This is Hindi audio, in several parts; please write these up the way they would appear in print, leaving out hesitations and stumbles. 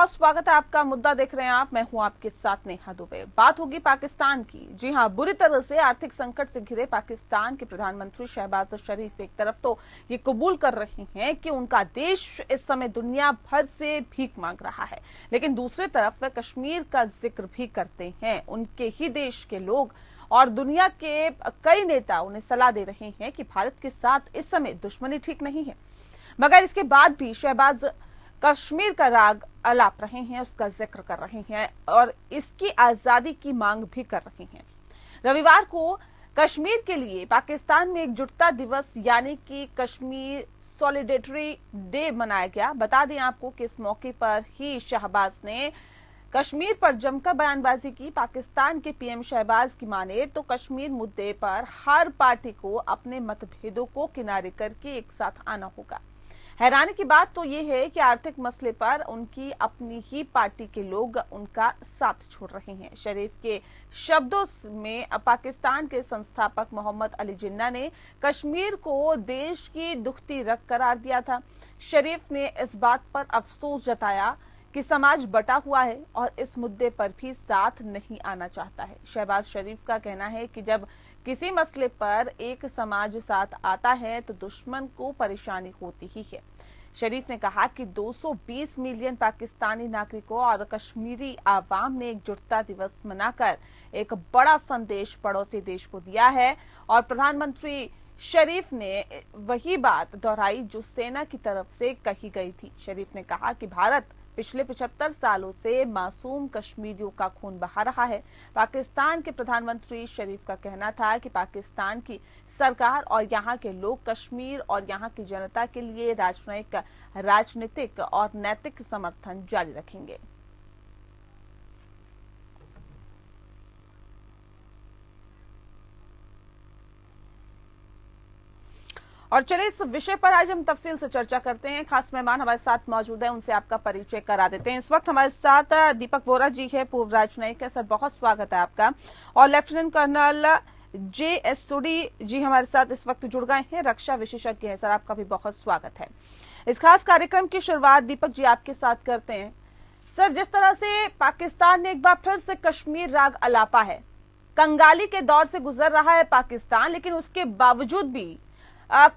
बहुत स्वागत है आपका। मुद्दा देख रहे हैं आप, मैं हूं आपके साथ नेहा दुबे। बात होगी पाकिस्तान की। जी हां, बुरी तरह से आर्थिक संकट से घिरे पाकिस्तान के प्रधानमंत्री शहबाज शरीफ एक तरफ तो ये कबूल कर रहे हैं कि उनका देश इस समय दुनिया भर से भीख मांग रहा है, लेकिन दूसरी तरफ वे कश्मीर का जिक्र भी करते हैं। उनके ही देश के लोग और दुनिया के कई नेता उन्हें सलाह दे रहे हैं कि भारत के साथ इस समय दुश्मनी ठीक नहीं है, मगर इसके बाद भी शहबाज कश्मीर का राग अलाप रहे हैं, उसका जिक्र कर रहे हैं और इसकी आजादी की मांग भी कर रहे हैं। रविवार को कश्मीर के लिए पाकिस्तान में एकजुटता दिवस यानी कि कश्मीर सॉलिडेरिटी डे मनाया गया। बता दें आपको कि इस मौके पर ही शहबाज ने कश्मीर पर जमकर बयानबाजी की। पाकिस्तान के पीएम शहबाज की माने तो कश्मीर मुद्दे पर हर पार्टी को अपने मतभेदों को किनारे करके एक साथ आना होगा। हैरानी की बात तो ये है कि आर्थिक मसले पर उनकी अपनी ही पार्टी के लोग उनका साथ छोड़ रहे हैं। शरीफ के शब्दों में पाकिस्तान के संस्थापक मोहम्मद अली जिन्ना ने कश्मीर को देश की दुखती रग करार दिया था। शरीफ ने इस बात पर अफसोस जताया कि समाज बटा हुआ है और इस मुद्दे पर भी साथ नहीं आना चाहता है। शहबाज शरीफ का कहना है कि जब किसी मसले पर एक समाज साथ आता है तो दुश्मन को परेशानी होती ही है। शरीफ ने कहा कि 220 मिलियन पाकिस्तानी नागरिकों और कश्मीरी आवाम ने एकजुटता दिवस मनाकर एक बड़ा संदेश पड़ोसी देश को दिया है और प्रधानमंत्री शरीफ ने वही बात दोहराई जो सेना की तरफ से कही गई थी। शरीफ ने कहा कि भारत पिछले 75 सालों से मासूम कश्मीरियों का खून बहा रहा है। पाकिस्तान के प्रधानमंत्री शरीफ का कहना था कि पाकिस्तान की सरकार और यहाँ के लोग कश्मीर और यहाँ की जनता के लिए राजनीतिक और नैतिक समर्थन जारी रखेंगे। और चलिए इस विषय पर आज हम तफसील से चर्चा करते हैं। खास मेहमान हमारे साथ मौजूद है, उनसे आपका परिचय करा देते हैं। इस वक्त हमारे साथ दीपक वोरा जी है, पूर्व राजनयिक है। सर बहुत स्वागत है आपका। और लेफ्टिनेंट कर्नल JS सोडी जी हमारे साथ इस वक्त जुड़ गए हैं, रक्षा विशेषज्ञ हैं। सर आपका भी बहुत स्वागत है। इस खास कार्यक्रम की शुरुआत दीपक जी आपके साथ करते हैं। सर, जिस तरह से पाकिस्तान ने एक बार फिर से कश्मीर राग अलापा है, कंगाली के दौर से गुजर रहा है पाकिस्तान, लेकिन उसके बावजूद भी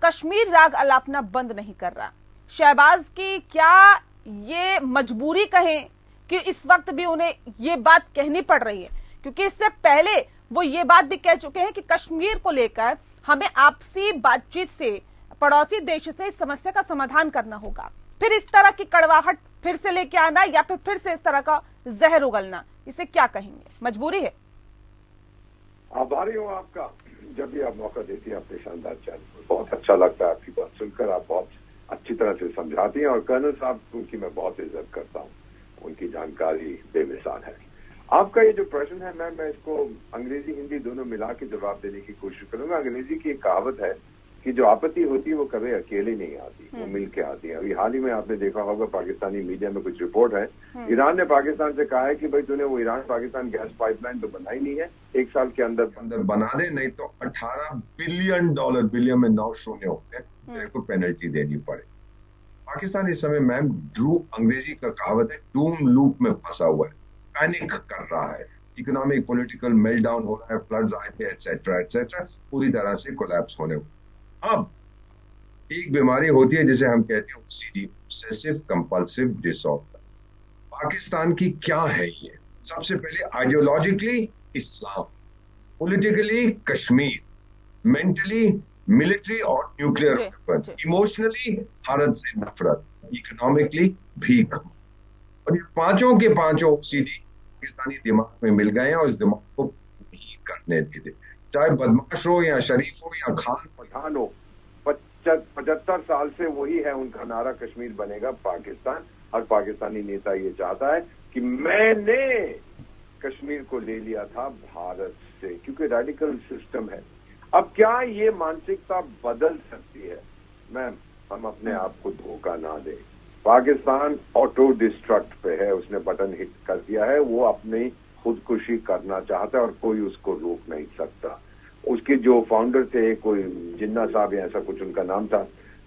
कश्मीर राग अलापना बंद नहीं कर रहा। शहबाज की क्या ये मजबूरी कहें कि इस वक्त भी उन्हें ये बात कहनी पड़ रही है, क्योंकि इससे पहले वो ये बात भी कह चुके हैं कि कश्मीर को लेकर हमें आपसी बातचीत से, पड़ोसी देश से इस समस्या का समाधान करना होगा। फिर इस तरह की कड़वाहट फिर से लेके आना या फिर से इस तरह का जहर उगलना, इसे क्या कहेंगे? मजबूरी है? आभारी हूँ आपका, जब भी आप मौका देती हैं अपने शानदार चैनल पर। बहुत अच्छा लगता है आपकी बात सुनकर, आप बहुत अच्छी तरह से समझाती हैं। और कर्नल साहब उनकी मैं बहुत इज्जत करता हूँ, उनकी जानकारी बेमिसाल है। आपका ये जो प्रश्न है, मैं इसको अंग्रेजी हिंदी दोनों मिला के जवाब देने की कोशिश करूंगा। अंग्रेजी की एक कहावत है कि जो आपत्ति होती है वो कभी अकेले नहीं आती, वो मिल के आती है। अभी हाल ही में आपने देखा होगा, पाकिस्तानी मीडिया में कुछ रिपोर्ट है, ईरान ने पाकिस्तान से कहा है कि भाई तूने वो ईरान पाकिस्तान गैस पाइपलाइन तो बनाई नहीं है, 1 साल के अंदर अंदर बना दे, नहीं तो $18 बिलियन, बिलियन में 9 शून्य होते, तेरे को पेनल्टी देनी पड़े। पाकिस्तान इस समय मैम अंग्रेजी का कहावत है डूम लूप में फंसा हुआ है, पैनिक कर रहा है, इकोनॉमिक पॉलिटिकल मेल्टडाउन हो रहा है, फ्लड्स आए थे एटसेट्रा एटसेट्रा, पूरी तरह से कोलैप्स होने। अब एक बीमारी होती है जिसे हम कहते हैं OCD, obsessive compulsive disorder. Pakistan की क्या है ये? सबसे पहले आइडियोलॉजिकली इस्लाम, पॉलिटिकली कश्मीर, मेंटली मिलिट्री और न्यूक्लियर वेपन, इमोशनली भारत से नफरत, इकोनॉमिकली भीख। और ये पांचों के पांचों OCD पाकिस्तानी दिमाग में मिल गए हैं और इस दिमाग को नहीं करने देते, चाहे बदमाश हो या शरीफ हो या खान पठान हो। 75 साल से वही है उनका नारा, कश्मीर बनेगा पाकिस्तान। हर पाकिस्तानी नेता ये चाहता है कि मैंने कश्मीर को ले लिया था भारत से, क्योंकि रेडिकल सिस्टम है। अब क्या ये मानसिकता बदल सकती है? मैम, हम अपने आप को धोखा ना दें। पाकिस्तान ऑटो डिस्ट्रक्ट पे है, उसने बटन हिट कर दिया है, वो अपनी खुदकुशी करना चाहता है और कोई उसको रोक नहीं सकता। उसके जो फाउंडर थे, कोई जिन्ना साहब या ऐसा कुछ उनका नाम था,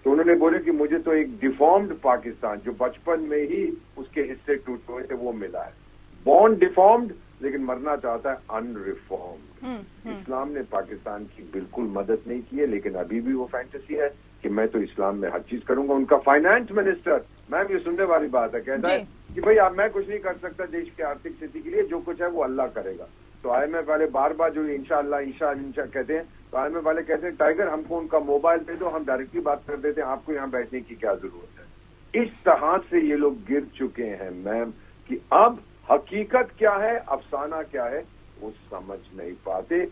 तो उन्होंने बोले कि मुझे तो एक डिफॉर्म्ड पाकिस्तान, जो बचपन में ही उसके हिस्से टूटे हुए थे, वो मिला है। बॉर्न डिफॉर्म्ड, लेकिन मरना चाहता है अनरिफॉर्म्ड। इस्लाम ने पाकिस्तान की बिल्कुल मदद नहीं की है, लेकिन अभी भी वो फैंटेसी है कि मैं तो इस्लाम में हर चीज करूंगा। उनका फाइनेंस मिनिस्टर, मैम ये सुनने वाली बात है, कहता है कि भाई अब मैं कुछ नहीं कर सकता देश की आर्थिक स्थिति के लिए, जो कुछ है वो अल्लाह करेगा। तो IMF वाले बार बार जो इंशाअल्लाह इंशा कहते हैं, तो IMF वाले कहते हैं टाइगर हमको उनका मोबाइल दे दो, हम डायरेक्टली बात कर देते हैं, आपको यहाँ बैठने की क्या जरूरत है। इस तरह से ये लोग गिर चुके हैं मैम, कि अब हकीकत क्या है, अफसाना क्या है, वो समझ नहीं पाते।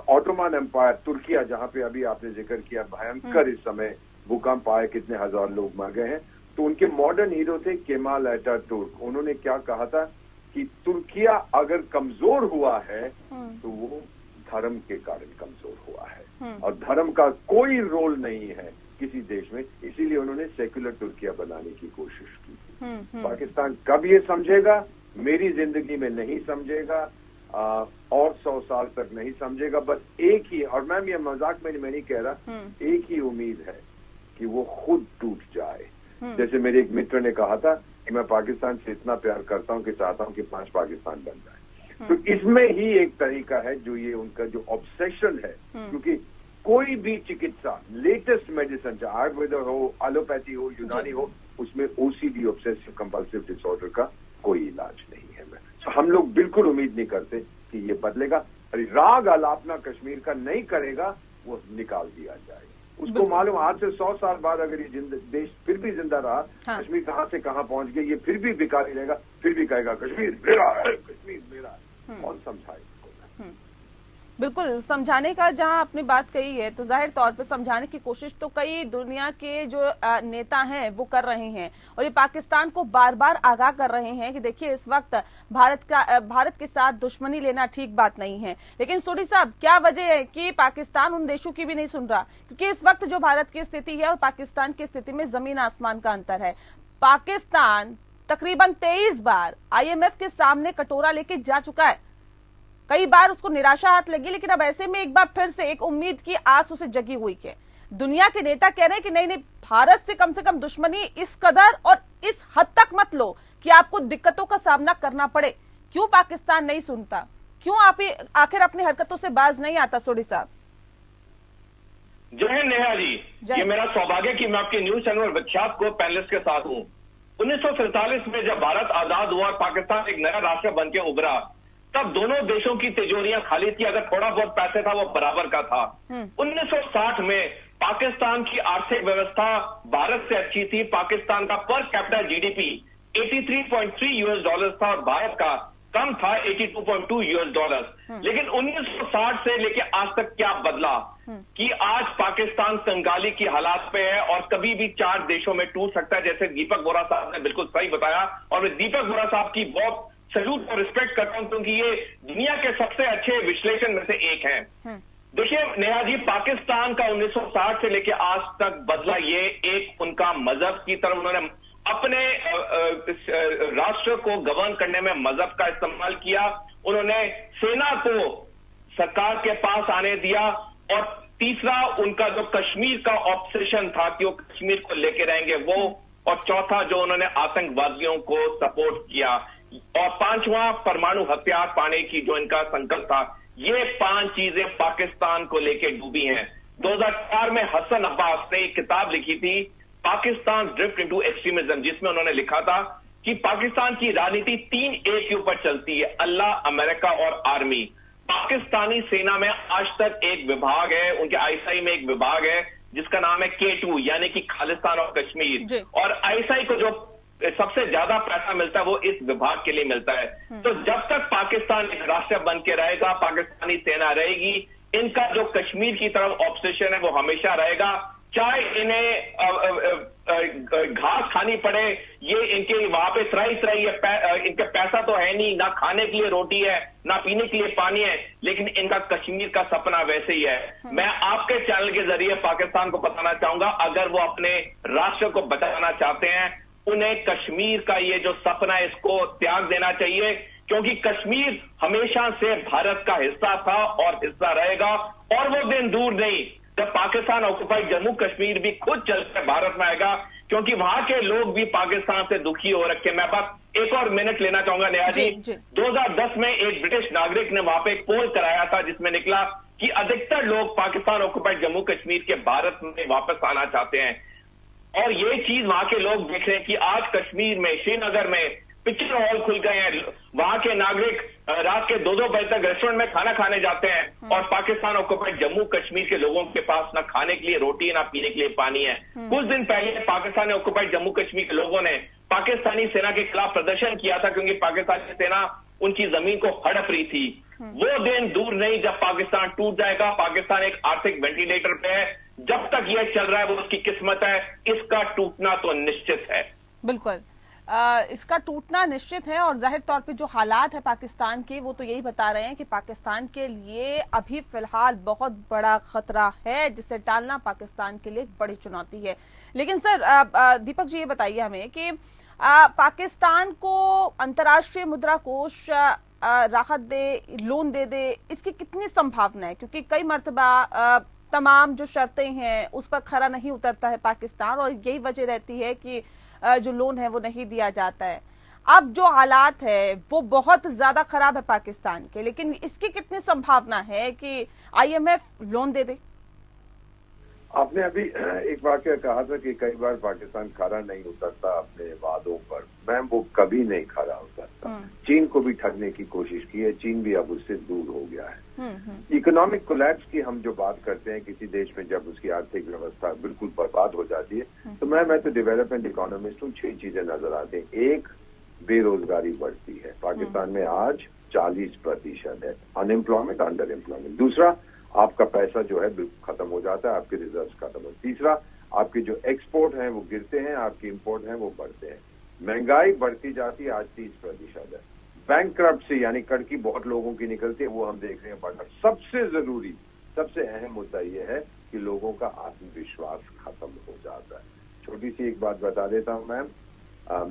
ऑटोमन एम्पायर, तुर्किया, जहां पे अभी आपने जिक्र किया, भयंकर इस समय भूकंप आए, कितने हजार लोग मर गए हैं। तो उनके मॉडर्न हीरो थे केमाल अतातुर्क। उन्होंने क्या कहा था कि तुर्किया अगर कमजोर हुआ है तो वो धर्म के कारण कमजोर हुआ है, और धर्म का कोई रोल नहीं है किसी देश में, इसीलिए उन्होंने सेक्युलर तुर्किया बनाने की कोशिश की। पाकिस्तान कब ये समझेगा? मेरी जिंदगी में नहीं समझेगा, और 100 साल तक नहीं समझेगा। बस एक ही, और मैम ये मजाक में मैं नहीं कह रहा, एक ही उम्मीद है कि वो खुद टूट जाए। जैसे मेरे एक मित्र ने कहा था कि मैं पाकिस्तान से इतना प्यार करता हूं कि चाहता हूं कि 5 पाकिस्तान बन जाए। तो इसमें ही एक तरीका है, जो ये उनका जो ऑब्सेशन है, क्योंकि कोई भी चिकित्सा, लेटेस्ट मेडिसिन, चाहे आयुर्वेद हो, एलोपैथी हो, यूनानी हो, उसमें OCD, ऑब्सेसिव कंपल्सिव डिसऑर्डर का कोई इलाज नहीं है। तो हम लोग बिल्कुल उम्मीद नहीं करते कि ये बदलेगा। राग अलापना कश्मीर का नहीं करेगा, वो निकाल दिया जाएगा। उसको मालूम, आज से 100 साल बाद अगर ये देश फिर भी जिंदा रहा, कश्मीर कहां से कहां पहुंच गया, ये फिर भी भिखारी रहेगा, फिर भी कहेगा कश्मीर मेरा है, कश्मीर मेरा है। कौन समझाए इसको? बिल्कुल, समझाने का जहां आपने बात कही है, तो जाहिर तौर पे समझाने की कोशिश तो कई दुनिया के जो नेता हैं वो कर रहे हैं, और ये पाकिस्तान को बार बार आगाह कर रहे हैं कि देखिए इस वक्त भारत के साथ दुश्मनी लेना ठीक बात नहीं है। लेकिन सोडी साहब, क्या वजह है कि पाकिस्तान उन देशों की भी नहीं सुन रहा? क्योंकि इस वक्त जो भारत की स्थिति है और पाकिस्तान की स्थिति में जमीन आसमान का अंतर है। पाकिस्तान तकरीबन 23 बार IMF के सामने कटोरा लेके जा चुका है, कई बार उसको निराशा हाथ लगी, लेकिन अब ऐसे में एक बार फिर से एक उम्मीद की आस उसे जगी हुई है। दुनिया के नेता कह रहे हैं कि नहीं नहीं, भारत से कम दुश्मनी इस कदर और इस हद तक मत लो कि आपको दिक्कतों का सामना करना पड़े। क्यों पाकिस्तान नहीं सुनता? क्यों आप आखिर अपनी हरकतों से बाज नहीं आता? सोडी साहब। जय हिंद नेहा जी, ये मेरा सौभाग्य कि मैं आपके न्यूज चैनल विख्यात को पैनलिस्ट के साथ हूँ। 1947 में जब भारत आजाद हुआ और पाकिस्तान एक नया राष्ट्र बन के उभरा, तब दोनों देशों की तिजोरियां खाली थी, अगर थोड़ा बहुत पैसे था वो बराबर का था। 1960 में पाकिस्तान की आर्थिक व्यवस्था भारत से अच्छी थी। पाकिस्तान का पर कैपिटल GDP $83.3 था और भारत का कम था, $82.2। लेकिन 1960 से लेके आज तक क्या बदला कि आज पाकिस्तान कंगाली की हालात पे है और कभी भी 4 देशों में टूट सकता है, जैसे दीपक बोरा साहब ने बिल्कुल सही बताया। और मैं दीपक बोरा साहब की बहुत सैल्यूट और रिस्पेक्ट करता हूं, क्योंकि ये दुनिया के सबसे अच्छे विश्लेषण में से एक हैं। देखिए नेहा जी, पाकिस्तान का 1960 से लेके आज तक बदला ये, एक उनका मजहब की तरफ, उन्होंने अपने राष्ट्र को गवर्न करने में मजहब का इस्तेमाल किया। उन्होंने सेना को सरकार के पास आने दिया, और तीसरा उनका जो कश्मीर का ऑब्सेशन था कि वो कश्मीर को लेके रहेंगे वो, और चौथा जो उन्होंने आतंकवादियों को सपोर्ट किया, और 5वां परमाणु हथियार पाने की जो इनका संकल्प था। ये 5 चीजें पाकिस्तान को लेके डूबी हैं। 2004 में हसन अब्बास ने एक किताब लिखी थी, पाकिस्तान ड्रिफ्ट इनटू एक्सट्रीमिज्म, जिसमें उन्होंने लिखा था कि पाकिस्तान की राजनीति 3 A के ऊपर चलती है, अल्लाह, अमेरिका और आर्मी। पाकिस्तानी सेना में आज तक एक विभाग है, उनके ISI में एक विभाग है जिसका नाम है K2, यानी कि खालिस्तान और कश्मीर। और ISI को जो सबसे ज्यादा पैसा मिलता है वो इस विभाग के लिए मिलता है। तो जब तक पाकिस्तान एक राष्ट्र बन के रहेगा, पाकिस्तानी सेना रहेगी, इनका जो कश्मीर की तरफ ऑब्सेशन है वो हमेशा रहेगा। चाहे इन्हें घास खानी पड़े, ये इनके वहां पे त्राई इनके पैसा तो है नहीं, ना खाने के लिए रोटी है, ना पीने के लिए पानी है, लेकिन इनका कश्मीर का सपना वैसे ही है। मैं आपके चैनल के जरिए पाकिस्तान को बताना चाहूंगा, अगर वो अपने राष्ट्र को बचाना चाहते हैं, उन्हें कश्मीर का ये जो सपना है इसको त्याग देना चाहिए, क्योंकि कश्मीर हमेशा से भारत का हिस्सा था और हिस्सा रहेगा, और वो दिन दूर नहीं जब पाकिस्तान ऑक्युपाइड जम्मू कश्मीर भी खुद चलकर भारत में आएगा, क्योंकि वहां के लोग भी पाकिस्तान से दुखी हो रखे। मैं बस एक और मिनट लेना चाहूंगा नेहा जी। 2010 में एक ब्रिटिश नागरिक ने वहां पे एक पोल कराया था, जिसमें निकला कि अधिकतर लोग पाकिस्तान ऑक्युपाइड जम्मू कश्मीर के भारत में वापस आना चाहते हैं। और ये चीज वहां के लोग देख रहे हैं कि आज कश्मीर में, श्रीनगर में पिक्चर हॉल खुल गए हैं। वहां के नागरिक रात के 2-2 बजे तक रेस्टोरेंट में खाना खाने जाते हैं, और पाकिस्तान ऑक्युपाइड जम्मू कश्मीर के लोगों के पास ना खाने के लिए रोटी, ना पीने के लिए पानी है। कुछ दिन पहले पाकिस्तान ऑक्युपाइड जम्मू कश्मीर के लोगों ने पाकिस्तानी सेना के खिलाफ प्रदर्शन किया था, क्योंकि पाकिस्तानी सेना उनकी जमीन को हड़प रही थी। वो दिन दूर नहीं जब पाकिस्तान टूट जाएगा। पाकिस्तान एक आर्थिक वेंटिलेटर पे है, जब तक यह चल रहा है वो उसकी किस्मत है, इसका टूटना तो निश्चित है। बिल्कुल, इसका टूटना निश्चित है। और जाहिर तौर पे जो हालात है पाकिस्तान के, वो तो यही बता रहे हैं कि पाकिस्तान के लिए अभी फिलहाल बहुत बड़ा खतरा है, जिसे टालना पाकिस्तान के लिए एक बड़ी चुनौती है। लेकिन सर दीपक जी, ये बताइए हमें कि पाकिस्तान को अंतर्राष्ट्रीय मुद्रा कोष राहत दे, लोन दे, इसकी कितनी संभावना है? क्योंकि कई मर्तबा तमाम जो शर्तें हैं उस पर खरा नहीं उतरता है पाकिस्तान, और यही वजह रहती है कि जो लोन है वो नहीं दिया जाता है। अब जो हालात है वो बहुत ज्यादा खराब है पाकिस्तान के, लेकिन इसकी कितनी संभावना है कि IMF लोन दे दे? आपने अभी एक वाकया कहा था कि कई बार पाकिस्तान खरा नहीं उतरता अपने वादों पर। मैम, वो कभी नहीं खरा उतरता। चीन को भी ठगने की कोशिश की है, चीन भी अब उससे दूर हो गया है। इकोनॉमिक कोलैप्स की हम जो बात करते हैं किसी देश में, जब उसकी आर्थिक व्यवस्था बिल्कुल बर्बाद हो जाती है, तो मैं तो डेवलपमेंट इकोनॉमिस्ट हूँ, 6 चीजें नजर आती हैं। एक, बेरोजगारी बढ़ती है। पाकिस्तान में आज 40% है अनएम्प्लॉयमेंट, अंडर एम्प्लॉयमेंट। दूसरा, आपका पैसा जो है बिल्कुल खत्म हो जाता है, आपके रिजर्व खत्म हो। तीसरा, आपके जो एक्सपोर्ट हैं वो गिरते हैं, आपके इंपोर्ट हैं वो बढ़ते हैं। महंगाई बढ़ती जाती है, आज 30% है। बैंकक्रप्सी यानी कड़की बहुत लोगों की निकलती है, वो हम देख रहे हैं बढ़ना। सबसे जरूरी, सबसे अहम मुद्दा यह है कि लोगों का आत्मविश्वास खत्म हो जाता है। छोटी सी एक बात बता देता हूँ मैम,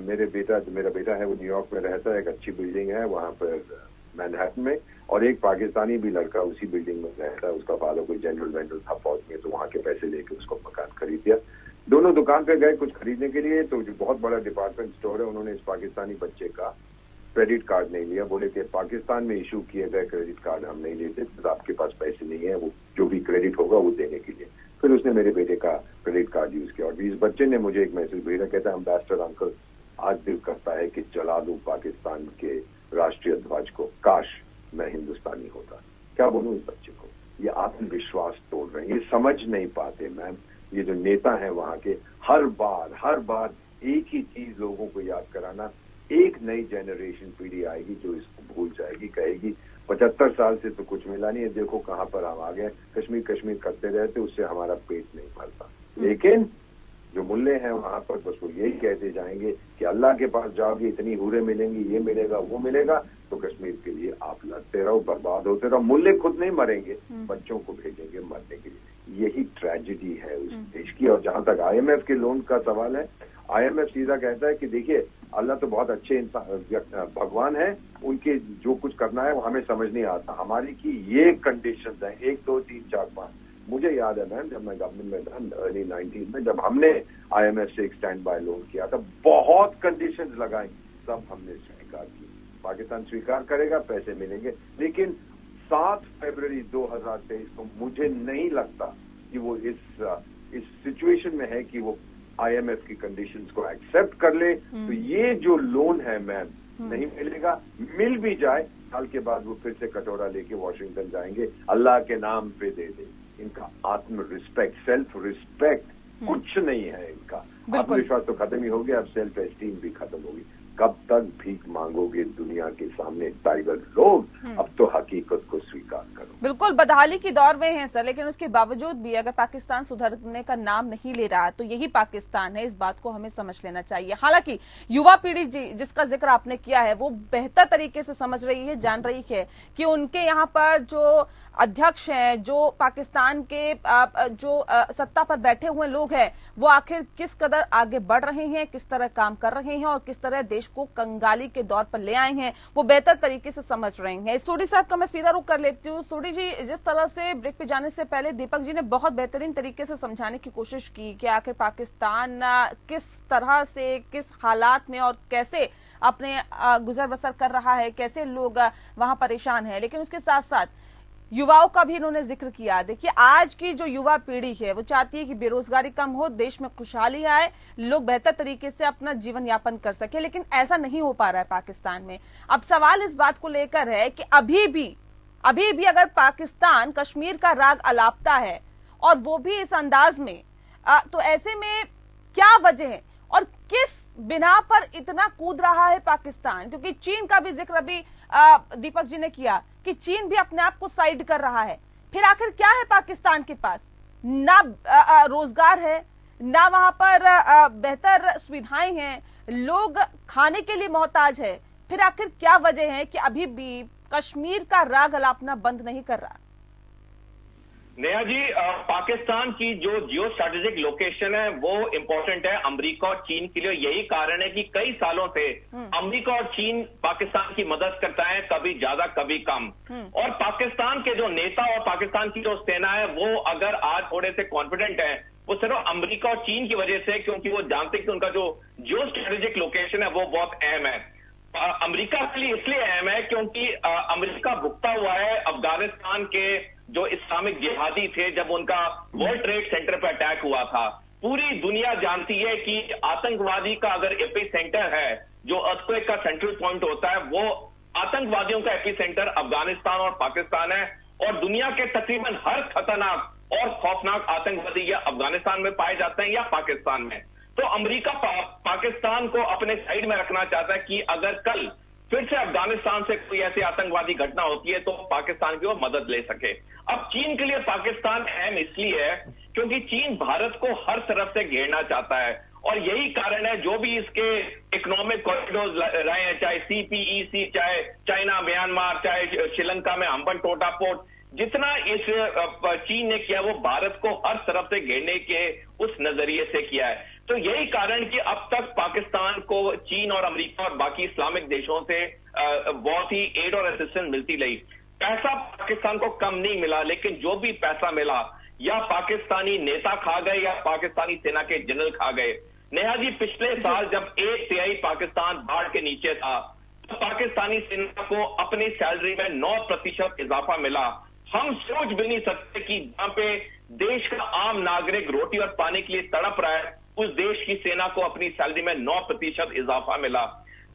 मेरा बेटा है, वो न्यूयॉर्क में रहता है, एक अच्छी बिल्डिंग है वहां पर मैनहट्टन में, और एक पाकिस्तानी भी लड़का उसी बिल्डिंग में रहता है। उसका फादर कोई जनरल वेंडर था फौज में, तो वहां के पैसे लेके उसको मकान खरीद दिया। दोनों दुकान पे गए कुछ खरीदने के लिए, तो जो बहुत बड़ा डिपार्टमेंट स्टोर है, उन्होंने इस पाकिस्तानी बच्चे का क्रेडिट कार्ड नहीं लिया। बोले कि पाकिस्तान में इशू किए गए क्रेडिट कार्ड हम नहीं लेते, तो आपके पास पैसे नहीं है वो जो भी क्रेडिट होगा वो देने के लिए। फिर उसने मेरे बेटे का क्रेडिट कार्ड यूज किया, और इस बच्चे ने मुझे एक मैसेज भेजा, कहता है एम्बेसडर अंकल, आज दिल करता है कि जला दूं पाकिस्तान के राष्ट्रीय ध्वज को, काश मैं हिंदुस्तानी होता। क्या बोलूं इस बच्चे को? ये आत्मविश्वास तोड़ रहे हैं, ये समझ नहीं पाते मैम। ये जो नेता हैं वहां के, हर बार एक ही चीज लोगों को याद कराना। एक नई जनरेशन पीढ़ी आएगी जो इसको भूल जाएगी, कहेगी 75 साल से तो कुछ मिला नहीं है, देखो कहां पर हम आ गए, कश्मीर करते रहते, उससे हमारा पेट नहीं भरता। लेकिन जो मुल्ले हैं वहां पर बस वो यही कहते जाएंगे कि अल्लाह के पास जाओगे, इतनी हूरें मिलेंगी, ये मिलेगा वो मिलेगा, तो कश्मीर के लिए आप लड़ते रहो, बर्बाद होते रहो। मुल्ले खुद नहीं मरेंगे, बच्चों को भेजेंगे मरने के लिए। यही ट्रेजेडी है उस देश की। और जहां तक IMF के लोन का सवाल है, IMF सीधा कहता है कि देखिए अल्लाह तो बहुत अच्छे इंसान भगवान है, उनके जो कुछ करना है वो हमें समझ नहीं आता, हमारी की ये कंडीशंस हैं 1 2 3 4 5। मुझे याद है मैम, जब मैं गवर्नमेंट में था अर्ली 90s में, जब हमने IMF से एक स्टैंड बाय लोन किया था, बहुत कंडीशंस लगाई, सब हमने स्वीकार की। पाकिस्तान स्वीकार करेगा, पैसे मिलेंगे। लेकिन 7 फरवरी 2023 को मुझे नहीं लगता कि वो इस सिचुएशन में है कि वो IMF की कंडीशंस को एक्सेप्ट कर ले। तो ये जो लोन है मैम, नहीं मिलेगा, मिल भी जाए, साल के बाद वो फिर से कटोरा लेके वॉशिंगटन जाएंगे, अल्लाह के नाम पे दे दे। इनका आत्म रिस्पेक्ट, सेल्फ रिस्पेक्ट कुछ नहीं है इनका। आत्मविश्वास तो खत्म ही हो गया, अब सेल्फ एस्टीम भी खत्म होगी। कब तक भीख मांगोगे दुनिया के सामने टाइगर लोग? अब तो हकीकत को स्वीकार करो। बिल्कुल बदहाली की दौर में है सर, लेकिन उसके बावजूद भी अगर पाकिस्तान सुधरने का नाम नहीं ले रहा तो यही पाकिस्तान है, इस बात को हमें समझ लेना चाहिए। हालांकि युवा पीढ़ी जिसका जिक्र आपने किया है वो बेहतर तरीके से समझ रही है, जान रही है कि उनके यहाँ पर जो अध्यक्ष हैं, जो पाकिस्तान के जो सत्ता पर बैठे हुए लोग हैं, वो आखिर किस कदर आगे बढ़ रहे हैं, किस तरह काम कर रहे हैं और किस तरह देश देश को कंगाली के दौर पर ले आए हैं वो बेहतर तरीके से समझ रहे हैं। सोडी साहब का मैं सीधा रुख कर लेती हूँ। सोडी जी, जिस तरह से ब्रेक पे जाने से पहले दीपक जी ने बहुत बेहतरीन तरीके से समझाने की कोशिश की कि आखिर पाकिस्तान किस तरह से, किस हालात में और कैसे अपने गुजर बसर कर रहा है, कैसे लोग वहां परेशान है, लेकिन उसके साथ साथ युवाओं का भी इन्होंने जिक्र किया। देखिए, आज की जो युवा पीढ़ी है वो चाहती है कि बेरोजगारी कम हो, देश में खुशहाली आए, लोग बेहतर तरीके से अपना जीवन यापन कर सके, लेकिन ऐसा नहीं हो पा रहा है पाकिस्तान में। अब सवाल इस बात को लेकर है कि अभी भी अगर पाकिस्तान कश्मीर का राग अलापता है और वो भी इस अंदाज में, तो ऐसे में क्या वजह है और किस बिना पर इतना कूद रहा है पाकिस्तान? क्योंकि चीन का भी जिक्र अभी दीपक जी ने किया कि चीन भी अपने आप को साइड कर रहा है। फिर आखिर क्या है पाकिस्तान के पास? ना रोजगार है, ना वहां पर बेहतर सुविधाएं हैं, लोग खाने के लिए मोहताज है। फिर आखिर क्या वजह है कि अभी भी कश्मीर का राग अलापना बंद नहीं कर रहा? नेहा जी, पाकिस्तान की जो जियो स्ट्रेटेजिक लोकेशन है वो इंपॉर्टेंट है अमेरिका और चीन के लिए। यही कारण है कि कई सालों से अमेरिका और चीन पाकिस्तान की मदद करता है, कभी ज्यादा कभी कम। और पाकिस्तान के जो नेता और पाकिस्तान की जो सेना है वो अगर आज थोड़े से कॉन्फिडेंट है वो सिर्फ अमेरिका और चीन की वजह से, क्योंकि वो जानते हैं कि उनका जो जियो स्ट्रेटेजिक लोकेशन है वो बहुत अहम है। अमेरिका के लिए इसलिए अहम है क्योंकि अमेरिका भुगता हुआ है अफगानिस्तान के जो इस्लामिक जिहादी थे जब उनका वर्ल्ड ट्रेड सेंटर पर अटैक हुआ था। पूरी दुनिया जानती है कि आतंकवादी का अगर एपी सेंटर है, जो अर्थक्वेक का सेंट्रल पॉइंट होता है, वो आतंकवादियों का एपी सेंटर अफगानिस्तान और पाकिस्तान है। और दुनिया के तकरीबन हर खतरनाक और खौफनाक आतंकवादी या अफगानिस्तान में पाए जाते हैं या पाकिस्तान में। तो अमेरिका पाकिस्तान को अपने साइड में रखना चाहता है कि अगर कल फिर से अफगानिस्तान से कोई ऐसी आतंकवादी घटना होती है तो पाकिस्तान की वो मदद ले सके। अब चीन के लिए पाकिस्तान अहम इसलिए है क्योंकि चीन भारत को हर तरफ से घेरना चाहता है और यही कारण है जो भी इसके इकोनॉमिक कॉरिडोर रहे हैं, चाहे CPEC, चाहे चाइना म्यांमार, चाहे श्रीलंका में हम्बनटोटा पोर्ट, जितना इस चीन ने किया वो भारत को हर तरफ से घेरने के उस नजरिए से किया है। तो यही कारण कि अब तक पाकिस्तान को चीन और अमेरिका और बाकी इस्लामिक देशों से बहुत ही एड और असिस्टेंस मिलती रही। पैसा पाकिस्तान को कम नहीं मिला, लेकिन जो भी पैसा मिला या पाकिस्तानी नेता खा गए या पाकिस्तानी सेना के जनरल खा गए। नेहा जी, पिछले साल जब 1/3 पाकिस्तान बाढ़ के नीचे था तो पाकिस्तानी सेना को अपनी सैलरी में 9% इजाफा मिला। हम सोच भी नहीं सकते कि जहां पे देश का आम नागरिक रोटी और पानी के लिए तड़प रहा है, उस देश की सेना को अपनी सैलरी में 9% इजाफा मिला।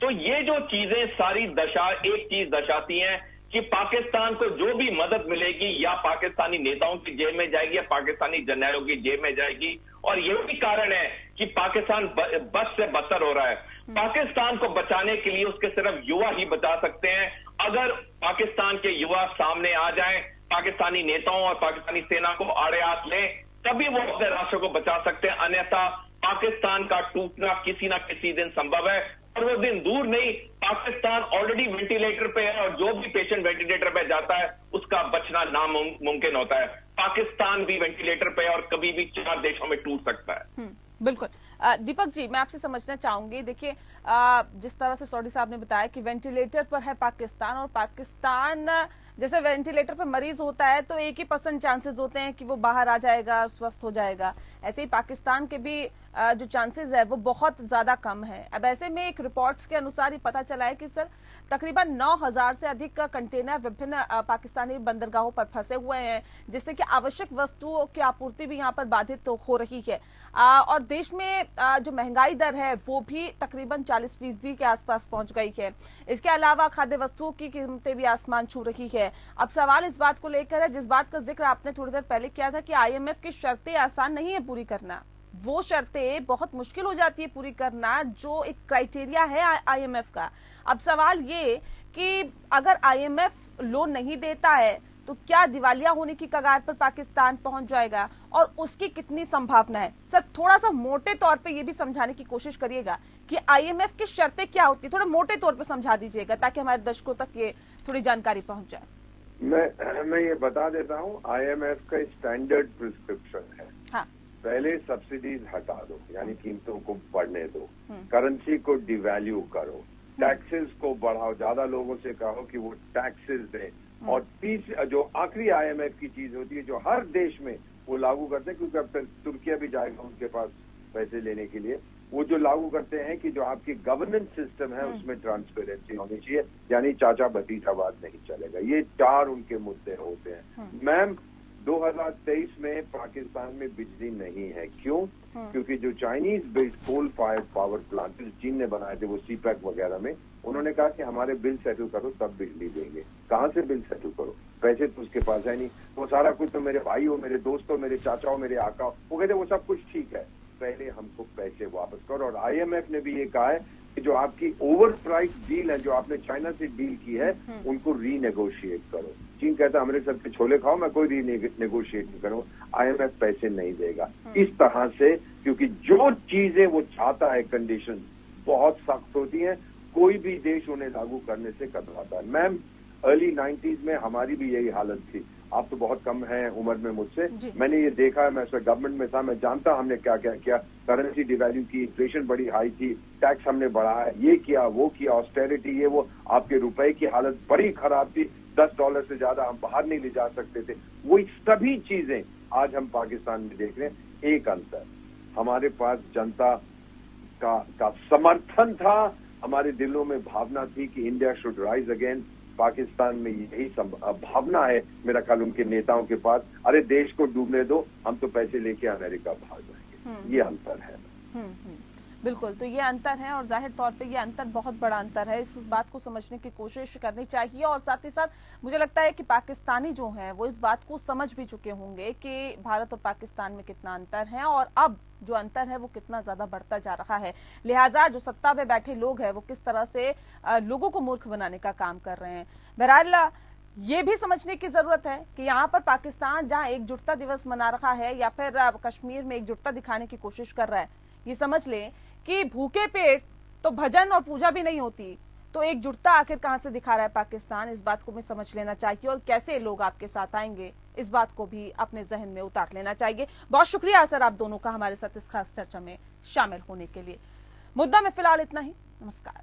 तो ये जो चीजें सारी एक चीज दर्शाती हैं कि पाकिस्तान को जो भी मदद मिलेगी या पाकिस्तानी नेताओं की जेब में जाएगी या पाकिस्तानी जर्नैलों की जेब में जाएगी। और यही कारण है कि पाकिस्तान बद से बदतर हो रहा है। पाकिस्तान को बचाने के लिए उसके सिर्फ युवा ही बचा सकते हैं। अगर पाकिस्तान के युवा सामने आ जाएं, पाकिस्तानी नेताओं और पाकिस्तानी सेना को आड़े हाथ लें, तभी वो अपने राष्ट्र को बचा सकते हैं। अन्यथा पाकिस्तान का टूटना किसी ना किसी दिन संभव है और वो दिन दूर नहीं। पाकिस्तान ऑलरेडी वेंटिलेटर पे है और जो भी पेशेंट वेंटिलेटर पे जाता है उसका बचना नामुमकिन होता है। पाकिस्तान भी वेंटिलेटर पे है और कभी भी 4 देशों में टूट सकता है। बिल्कुल। दीपक जी, मैं आपसे समझना चाहूंगी, देखिए जिस तरह से सोडी साहब ने बताया कि वेंटिलेटर पर है पाकिस्तान और पाकिस्तान जैसे वेंटिलेटर पर मरीज होता है तो 1% चांसेस होते हैं कि वो बाहर आ जाएगा, स्वस्थ हो जाएगा। ऐसे ही पाकिस्तान के भी जो चांसेस है वो बहुत ज्यादा कम है। अब ऐसे में एक रिपोर्ट्स के अनुसार ही पता चला है कि सर तकरीबन 9000 से अधिक कंटेनर विभिन्न पाकिस्तानी बंदरगाहों पर फंसे हुए हैं, जिससे कि आवश्यक वस्तुओं की आपूर्ति भी यहाँ पर बाधित हो रही है। और देश में जो महंगाई दर है वो भी तकरीबन 40% के आसपास पहुंच गई है। इसके अलावा खाद्य वस्तुओं की कीमतें भी आसमान छू रही है। अब सवाल इस बात को लेकर है, जिस बात का जिक्र आपने थोड़ी देर पहले किया था कि IMF की शर्तें आसान नहीं है पूरी करना, वो शर्तें बहुत मुश्किल हो जाती है पूरी करना जो एक क्राइटेरिया है IMF का। अब सवाल ये कि अगर IMF लोन नहीं देता है तो क्या दिवालिया होने की कगार पर पाकिस्तान पहुंच जाएगा और उसकी कितनी संभावना है? सर थोड़ा सा मोटे तौर पे ये भी समझाने की कोशिश करिएगा कि IMF की शर्तें क्या होती है, थोड़ा मोटे तौर पे समझा दीजिएगा ताकि हमारे दर्शकों तक ये थोड़ी जानकारी पहुंच जाए। मैं ये बता देता हूँ, IMF का स्टैंडर्ड प्रिस्क्रिप्शन है। हाँ। पहले सब्सिडीज हटा दो, यानी कीमतों को बढ़ने दो, करेंसी को डिवैल्यू करो, टैक्सेस को बढ़ाओ, ज्यादा लोगों से कहो कि वो टैक्सेस दें, और जो आखिरी IMF की चीज होती है जो हर देश में वो लागू करते हैं, क्योंकि अब तक तुर्किया भी जाएगा उनके पास पैसे लेने के लिए, वो जो लागू करते हैं कि जो आपकी गवर्नेंस सिस्टम है उसमें ट्रांसपेरेंसी होनी चाहिए, यानी चाचा भतीजावाद नहीं चलेगा। ये 4 उनके मुद्दे होते हैं। मैम 2023 में पाकिस्तान में बिजली नहीं है, क्यों? क्योंकि जो Chinese based coal fired power plant चीन ने बनाए थे, वो CPEC वगैरह में, उन्होंने कहा कि हमारे बिल सेटल करो तब बिजली देंगे। कहाँ से बिल सेटल करो? पैसे तो उसके पास है नहीं। वो सारा कुछ तो मेरे भाई हो, मेरे दोस्त हो, मेरे चाचा हो, मेरे आका हो, वो कहते वो सब कुछ ठीक है, पहले हमको पैसे वापस करो। और IMF ने भी ये कहा है कि जो आपकी ओवर प्राइस डील है, जो आपने चाइना से डील की है, उनको रीनेगोशिएट करो। चीन कहता है अमृतसर के छोले खाओ, मैं कोई रीनेगोशिएट नहीं करूँ। IMF पैसे नहीं देगा इस तरह से, क्योंकि जो चीजें वो चाहता है कंडीशन बहुत सख्त होती हैं, कोई भी देश उन्हें लागू करने से कतराता है। मैम अर्ली 90s में हमारी भी यही हालत थी। आप तो बहुत कम हैं उम्र में मुझसे, मैंने ये देखा है, मैं उसमें गवर्नमेंट में था, मैं जानता हमने क्या क्या किया। करेंसी डिवैल्यू की, इन्फ्लेशन बड़ी हाई थी, टैक्स हमने बढ़ाया, ये किया वो किया, ऑस्टेरिटी ये वो, आपके रुपए की हालत बड़ी खराब थी, $10 से ज्यादा हम बाहर नहीं ले जा सकते थे। वो सभी चीजें आज हम पाकिस्तान में देख रहे हैं। एक अंतर, हमारे पास जनता का समर्थन था, हमारे दिलों में भावना थी कि India should rise again. Pakistan में यही भावना है मेरा ख्याल उनके नेताओं के पास, अरे देश को डूबने दो, हम तो पैसे लेके अमेरिका भाग जाएंगे। ये अंतर है। बिल्कुल, तो ये अंतर है और जाहिर तौर पे ये अंतर बहुत बड़ा अंतर है। इस बात को समझने की कोशिश करनी चाहिए और साथ ही साथ मुझे लगता है कि पाकिस्तानी जो हैं वो इस बात को समझ भी चुके होंगे कि भारत और पाकिस्तान में कितना अंतर है और अब जो अंतर है वो कितना ज्यादा बढ़ता जा रहा है। लिहाजा जो सत्ता में बैठे लोग हैं वो किस तरह से लोगों को मूर्ख बनाने का काम कर रहे हैं। बहरहाल ये भी समझने की जरूरत है कि यहाँ पर पाकिस्तान जहाँ एकजुटता दिवस मना रहा है या फिर कश्मीर में एकजुटता दिखाने की कोशिश कर रहा है, ये समझ लें कि भूखे पेट तो भजन और पूजा भी नहीं होती, तो एकजुटता आखिर कहां से दिखा रहा है पाकिस्तान, इस बात को भी समझ लेना चाहिए और कैसे लोग आपके साथ आएंगे इस बात को भी अपने जहन में उतार लेना चाहिए। बहुत शुक्रिया सर आप दोनों का हमारे साथ इस खास चर्चा में शामिल होने के लिए। मुद्दा में फिलहाल इतना ही। नमस्कार।